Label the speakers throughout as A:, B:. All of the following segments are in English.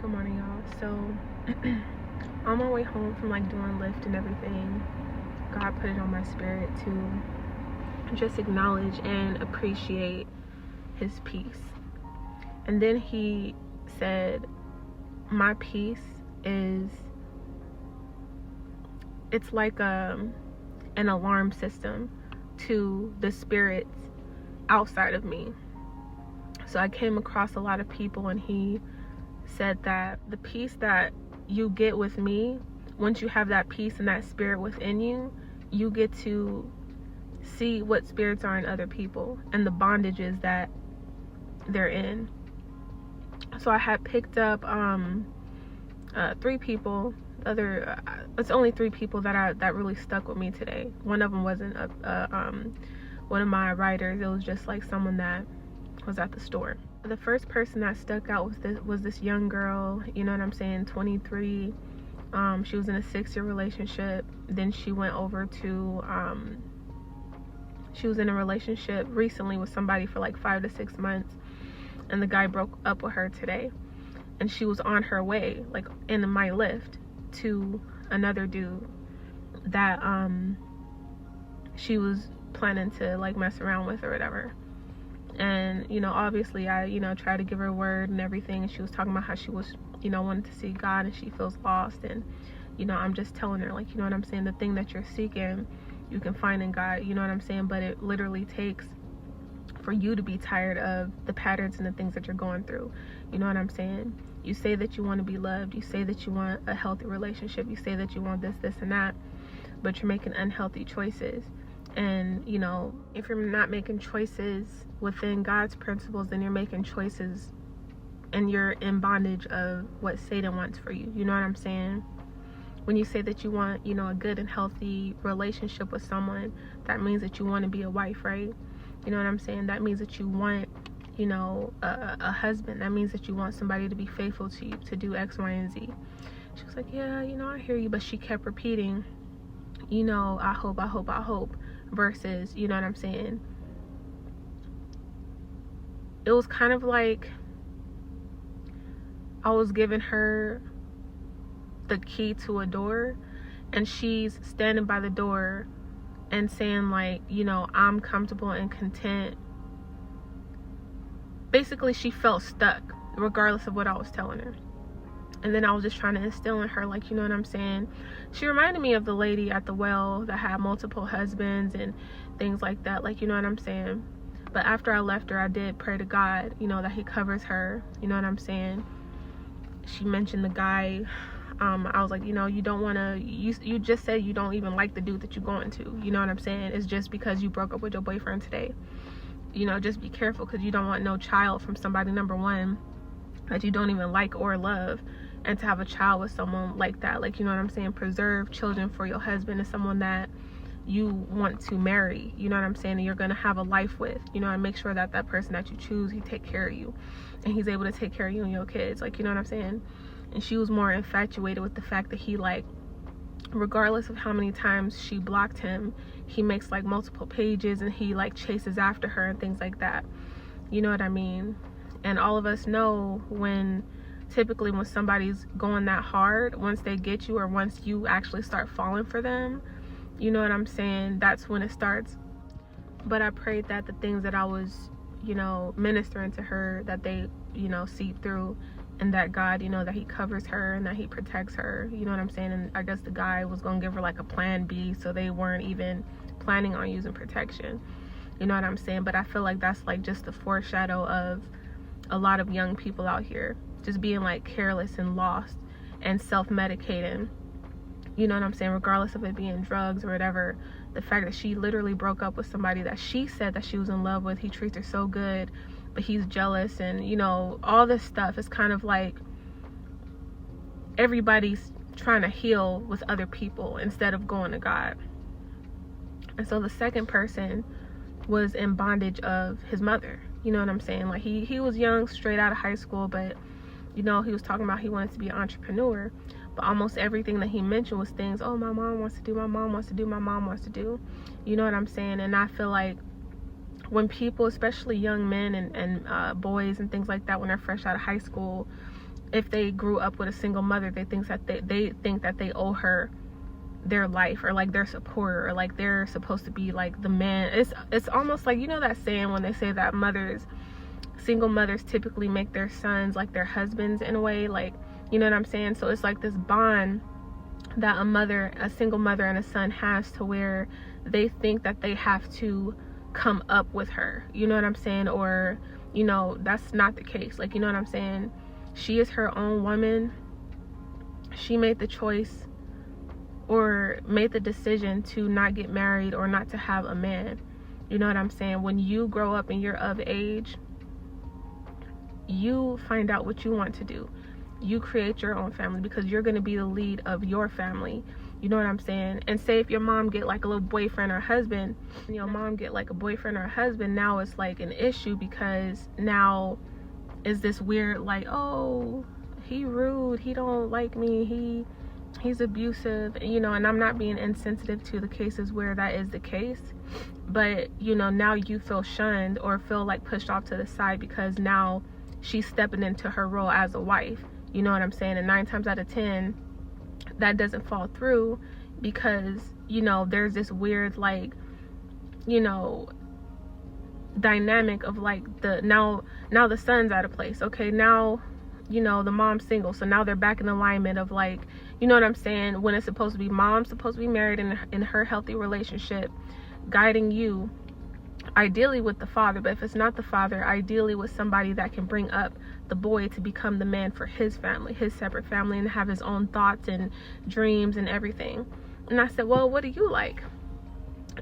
A: Good morning, y'all. So, on my way home from like doing Lyft and everything, God put it on my spirit to just acknowledge and appreciate His peace. And then He said, my peace it's like an alarm system to the spirits outside of me. So I came across a lot of people, and He said that the peace that you get with me, once you have that peace and that spirit within you, you get to see what spirits are in other people and the bondages that they're in. So I had picked up 3 people. It's only 3 people that really stuck with me today. One of them wasn't one of my riders. It was just like someone that was at the store. The first person that stuck out was this young girl, you know what I'm saying, 23. She was in a 6-year relationship. Then she went over to she was in a relationship recently with somebody for like 5 to 6 months, and the guy broke up with her today, and she was on her way, like in my Lyft, to another dude that she was planning to like mess around with or whatever. And obviously I tried to give her a word and everything, and she was talking about how she was wanted to see God and she feels lost. And I'm just telling her, like, you know what I'm saying, the thing that you're seeking you can find in God, you know what I'm saying, but it literally takes for you to be tired of the patterns and the things that you're going through. You know what I'm saying? You say that you want to be loved, you say that you want a healthy relationship, you say that you want this and that, but you're making unhealthy choices. And if you're not making choices within God's principles, then you're making choices and you're in bondage of what Satan wants for you. You know what I'm saying? When you say that you want a good and healthy relationship with someone, that means that you want to be a wife, right? You know what I'm saying? That means that you want a husband. That means that you want somebody to be faithful to you, to do X, Y, and Z. She was like, yeah, I hear you, but she kept repeating, I hope, versus, you know what I'm saying, it was kind of like I was giving her the key to a door, and she's standing by the door and saying, like, I'm comfortable and content. Basically, she felt stuck regardless of what I was telling her. And then I was just trying to instill in her, like, you know what I'm saying? She reminded me of the lady at the well that had multiple husbands and things like that, like, you know what I'm saying? But after I left her, I did pray to God, that He covers her, you know what I'm saying? She mentioned the guy. I was like, you don't want to, you just said you don't even like the dude that you're going to, you know what I'm saying? It's just because you broke up with your boyfriend today. Just be careful, because you don't want no child from somebody, number one, that you don't even like or love. And to have a child with someone like that, like, you know what I'm saying, preserve children for your husband and someone that you want to marry, you know what I'm saying, and you're going to have a life with, and make sure that that person that you choose, he take care of you, and he's able to take care of you and your kids, like, you know what I'm saying. And she was more infatuated with the fact that he, like, regardless of how many times she blocked him, he makes like multiple pages, and he like chases after her and things like that, you know what I mean. And all of us know typically when somebody's going that hard, once they get you, or once you actually start falling for them, you know what I'm saying, that's when it starts. But I prayed that the things that I was ministering to her, that they seep through, and that God, that He covers her and that He protects her, you know what I'm saying. And I guess the guy was gonna give her like a plan B, so they weren't even planning on using protection, you know what I'm saying. But I feel like that's like just the foreshadow of a lot of young people out here just being like careless and lost and self-medicating, you know what I'm saying, regardless of it being drugs or whatever. The fact that she literally broke up with somebody that she said that she was in love with, he treats her so good, but he's jealous, and all this stuff is kind of like everybody's trying to heal with other people instead of going to God. And so the second person was in bondage of his mother, you know what I'm saying. Like he was young, straight out of high school, but he was talking about he wanted to be an entrepreneur, but almost everything that he mentioned was things, oh, my mom wants to do, my mom wants to do, my mom wants to do, you know what I'm saying. And I feel like when people, especially young men and boys and things like that, when they're fresh out of high school, if they grew up with a single mother, they think that they owe her their life, or like their supporter, or like they're supposed to be like the man. It's almost like, you know that saying when they say that single mothers typically make their sons like their husbands in a way, like, you know what I'm saying? So it's like this bond that a single mother and a son has, to where they think that they have to come up with her, you know what I'm saying? Or, you know, that's not the case. Like, you know what I'm saying? She is her own woman. She made the choice, or made the decision, to not get married or not to have a man. You know what I'm saying? When you grow up and you're of age, you find out what you want to do. You create your own family, because you're going to be the lead of your family. You know what I'm saying? And say if your mom get like a little boyfriend or husband, and your mom get like a boyfriend or husband, now it's like an issue, because now is this weird, like, oh, he rude, he don't like me, he's abusive, you know. And I'm not being insensitive to the cases where that is the case, but, you know, now you feel shunned or feel like pushed off to the side, because now she's stepping into her role as a wife. You know what I'm saying? And 9 times out of 10, that doesn't fall through, because, you know, there's this weird, like, you know, dynamic of like now the son's out of place. Okay, now, you know, the mom's single, so now they're back in alignment of, like, you know what I'm saying, when it's supposed to be mom's supposed to be married in her healthy relationship, guiding you, ideally with the father, but if it's not the father, ideally with somebody that can bring up the boy to become the man for his family, his separate family, and have his own thoughts and dreams and everything. And I said, well, what do you like?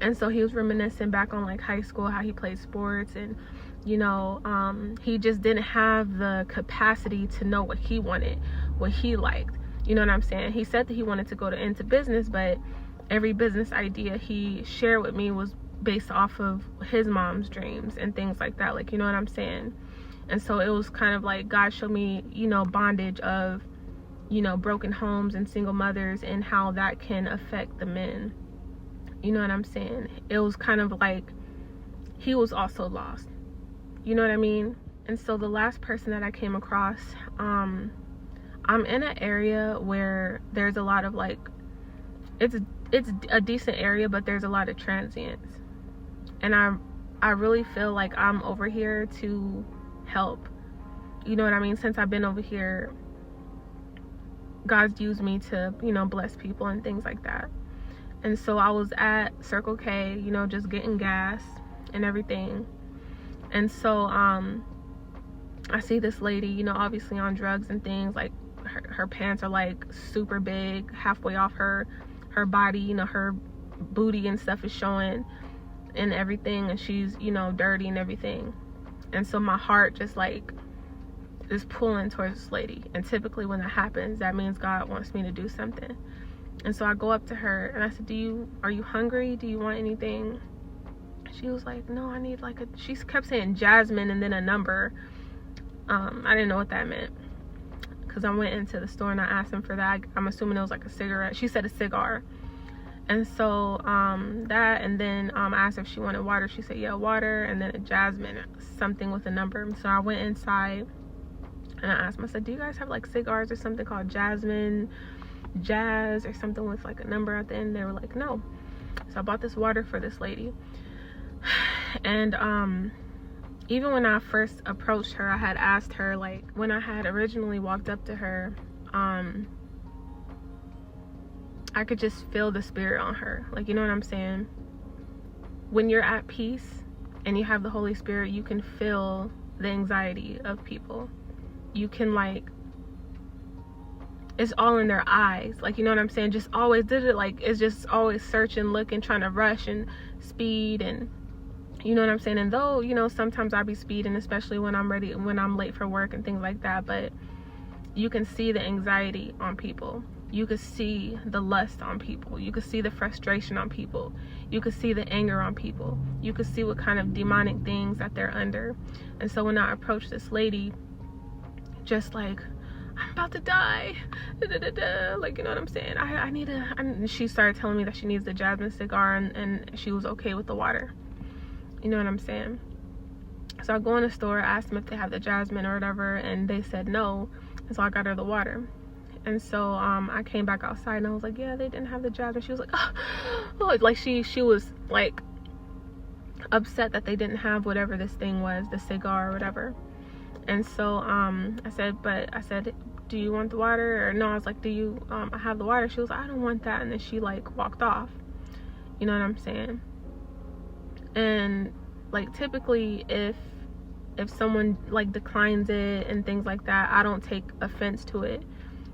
A: And so he was reminiscing back on like high school, how he played sports, and, you know, he just didn't have the capacity to know what he wanted, what he liked. You know what I'm saying? He said that he wanted to go into business, but every business idea he shared with me was based off of his mom's dreams and things like that, like, you know what I'm saying? And so it was kind of like God showed me, you know, bondage of, you know, broken homes and single mothers, and how that can affect the men. You know what I'm saying? It was kind of like he was also lost. You know what I mean? And so the last person that I came across, I'm in an area where there's a lot of like, it's a decent area, but there's a lot of transients. And I really feel like I'm over here to help. You know what I mean? Since I've been over here, God's used me to, you know, bless people and things like that. And so I was at Circle K, you know, just getting gas and everything. And so I see this lady, you know, obviously on drugs and things, like her pants are like super big, halfway off her body, you know, her booty and stuff is showing and everything, and she's, you know, dirty and everything. And so my heart just like is pulling towards this lady. And typically when that happens, that means God wants me to do something. And so I go up to her and I said, are you hungry? Do you want anything? She was like, no, I need like she kept saying Jasmine and then a number. I didn't know what that meant, because I went into the store and I asked him for that. I'm assuming it was like a cigarette. She said a cigar. And so that, and then I asked if she wanted water. She said, yeah, water, and then a Jasmine, something with a number. So I went inside and I asked him, I said, do you guys have like cigars or something called Jasmine, Jazz, or something with like a number at the end? They were like, no. So I bought this water for this lady. And even when I first approached her, I had asked her, like, when I had originally walked up to her, I could just feel the spirit on her. Like, you know what I'm saying? When you're at peace and you have the Holy Spirit, you can feel the anxiety of people. You can, like, it's all in their eyes. Like, you know what I'm saying? Just always did it. Like, it's just always searching, looking, trying to rush and speed, and you know what I'm saying? And though, you know, sometimes I'll be speeding, especially when I'm late for work and things like that, but you can see the anxiety on people. You could see the lust on people. You could see the frustration on people. You could see the anger on people. You could see what kind of demonic things that they're under. And so when I approached this lady, just like, I'm about to die, like, you know what I'm saying? I need and she started telling me that she needs the Jasmine cigar, and she was okay with the water. You know what I'm saying? So I go in the store, asked them if they have the Jasmine or whatever, and they said no. And so I got her the water. And so I came back outside and I was like, yeah, they didn't have the jabs. And she was like, oh, like she was like upset that they didn't have whatever this thing was, the cigar or whatever. And so I said, do you want the water? Or no, I was like, do you I have the water? She was like, I don't want that. And then she like walked off. You know what I'm saying? And like typically if someone like declines it and things like that, I don't take offense to it.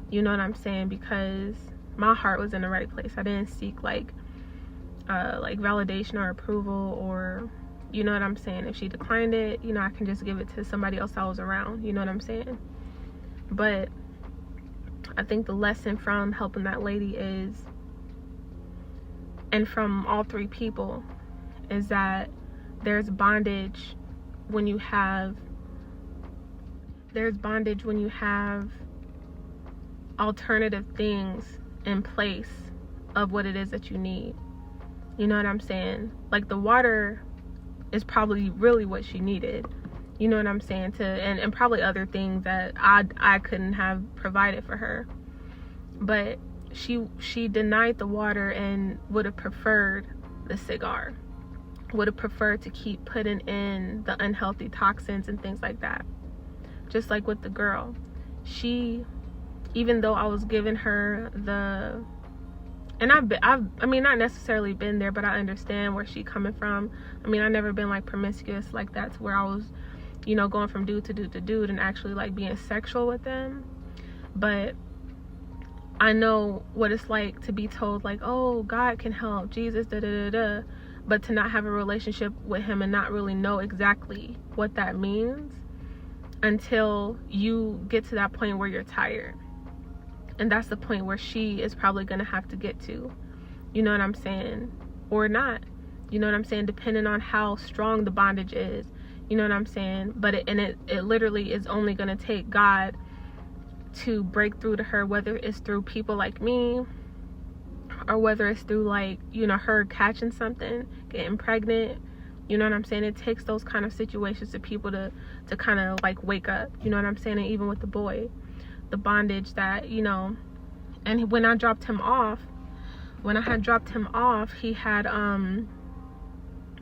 A: You know what I'm saying? Because my heart was in the right place. I didn't seek like validation or approval, or you know what I'm saying? If she declined it, you know, I can just give it to somebody else I was around. You know what I'm saying? But I think the lesson from helping that lady is, and from all three people, is that there's bondage when you have alternative things in place of what it is that you need. You know what I'm saying? Like the water is probably really what she needed. You know what I'm saying? And probably other things that I couldn't have provided for her. But she denied the water and would have preferred the cigar. Would have preferred to keep putting in the unhealthy toxins and things like that. Just like with the girl. Even though I was giving her and I mean, not necessarily been there, but I understand where she's coming from. I mean, I've never been like promiscuous like that, to where I was, you know, going from dude to dude to dude and actually like being sexual with them. But I know what it's like to be told like, oh, God can help, Jesus, da da da da, but to not have a relationship with him and not really know exactly what that means until you get to that point where you're tired. And that's the point where she is probably going to have to get to. You know what I'm saying? Or not. You know what I'm saying? Depending on how strong the bondage is. You know what I'm saying? But it literally is only going to take God to break through to her, whether it's through people like me, or whether it's through like, you know, her catching something, getting pregnant. You know what I'm saying? It takes those kind of situations to people to kind of like wake up. You know what I'm saying? And even with the boy, the bondage that, you know. And when I had dropped him off, he had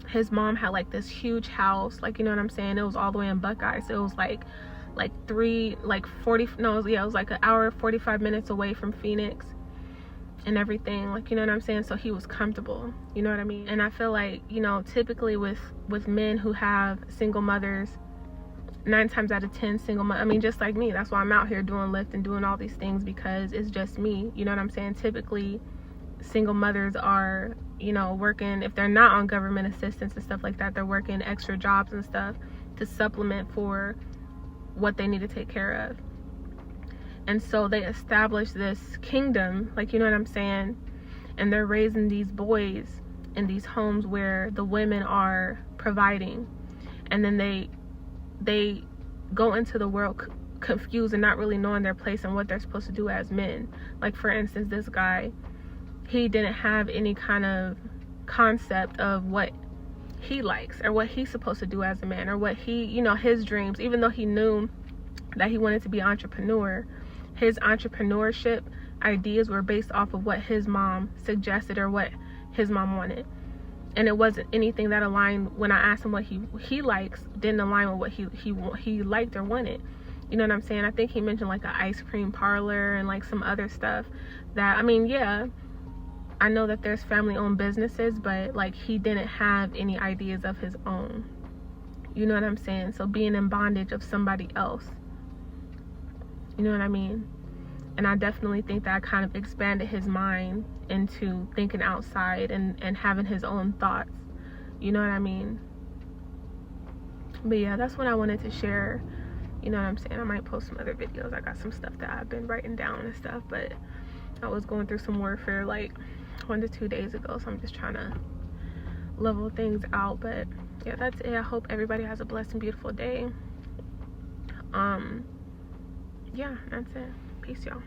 A: his mom had like this huge house, like, you know what I'm saying? It was all the way in Buckeye, so it was like it was like an hour 45 minutes away from Phoenix and everything, like, you know what I'm saying? So he was comfortable, you know what I mean? And I feel like, you know, typically with men who have single mothers, 9 times out of 10 I mean, just like me, that's why I'm out here doing Lyft and doing all these things, because it's just me. You know what I'm saying? Typically single mothers are, you know, working, if they're not on government assistance and stuff like that, they're working extra jobs and stuff to supplement for what they need to take care of. And so they establish this kingdom, like, you know what I'm saying? And they're raising these boys in these homes where the women are providing, and then they go into the world confused and not really knowing their place and what they're supposed to do as men. Like, for instance, this guy, he didn't have any kind of concept of what he likes or what he's supposed to do as a man, or what he, you know, his dreams. Even though he knew that he wanted to be an entrepreneur, his entrepreneurship ideas were based off of what his mom suggested or what his mom wanted. And it wasn't anything that aligned. When I asked him what he likes, didn't align with what he liked or wanted. You know what I'm saying? I think he mentioned like an ice cream parlor and like some other stuff that, I mean, yeah, I know that there's family owned businesses, but like he didn't have any ideas of his own. You know what I'm saying? So being in bondage of somebody else. You know what I mean? And I definitely think that kind of expanded his mind into thinking outside and having his own thoughts. You know what I mean? But yeah, that's what I wanted to share. You know what I'm saying? I might post some other videos. I got some stuff that I've been writing down and stuff, but I was going through some warfare like 1 to 2 days ago, so I'm just trying to level things out. But yeah, that's it. I hope everybody has a blessed and beautiful day. Yeah, that's it. Peace, y'all.